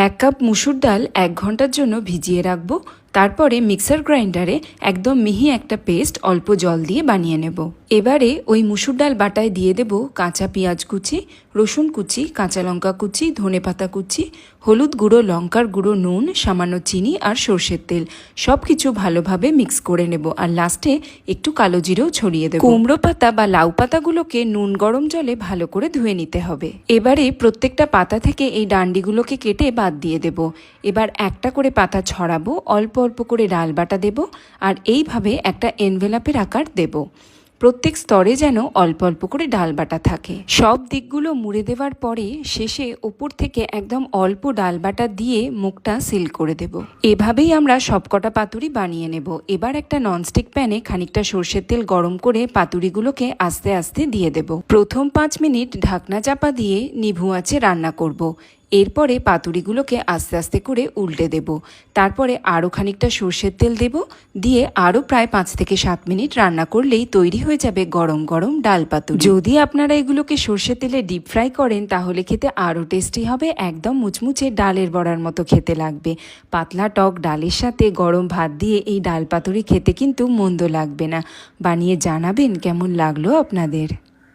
1 cup মুসুর ডাল 1 ঘন্টার জন্য ভিজিয়ে রাখবো। তারপরে মিক্সার গ্রাইন্ডারে একদম মিহি একটা পেস্ট অল্প জল দিয়ে বানিয়ে নেব। এবারে ওই মুসুর ডাল বাটায় দিয়ে দেব কাঁচা পেঁয়াজ কুচি, রসুন কুচি, কাঁচা লঙ্কা কুচি, ধনেপাতা কুচি, হলুদ গুঁড়ো, লঙ্কার গুঁড়ো, নুন, সামান্য চিনি আর সর্ষের তেল। সব কিছু ভালোভাবে মিক্স করে নেব আর লাস্টে একটু কালো জিরেও ছড়িয়ে দেব। কুমড়ো পাতা বা লাউ পাতাগুলোকে নুন গরম জলে ভালো করে ধুয়ে নিতে হবে। এবারে প্রত্যেকটা পাতা থেকে এই ডান্ডিগুলোকে কেটে বাদ দিয়ে দেব। এবার একটা করে পাতা ছড়াবো, অল্প অল্প করে ডাল বাটা দেব আর এইভাবে একটা এনভেলাপের আকার দেব। প্রত্যেক স্তরে যেন অল্প অল্প করে ডাল বাটা থাকে। সব দিকগুলো মুড়ে দেওয়ার পরে শেষে ওপর থেকে একদম অল্প ডাল বাটা দিয়ে মুখটা সিল করে দেব। এভাবেই আমরা সবকটা পাতুরি বানিয়ে নেব। এবার একটা ননস্টিক প্যানে খানিকটা সর্ষের তেল গরম করে পাতুরিগুলোকে আস্তে আস্তে দিয়ে দেব। প্রথম 5 মিনিট ঢাকনা চাপা দিয়ে নিভু আঁচে রান্না করব। এরপরে পাতুরিগুলোকে আস্তে আস্তে করে উল্টে দেব। তারপরে আরও খানিকটা সর্ষের তেল দেব, দিয়ে আরও প্রায় 5 থেকে 7 মিনিট রান্না করলেই তৈরি হয়ে যাবে গরম গরম ডাল পাতুরি। যদি আপনারা এগুলোকে সর্ষের তেলে ডিপ ফ্রাই করেন তাহলে খেতে আরও টেস্টি হবে, একদম মুচমুচে ডালের বড়ার মতো খেতে লাগবে। পাতলা টক ডালের সাথে গরম ভাত দিয়ে এই ডাল পাতুরি খেতে কিন্তু মন্দ লাগবে না। বানিয়ে জানাবেন কেমন লাগলো আপনাদের।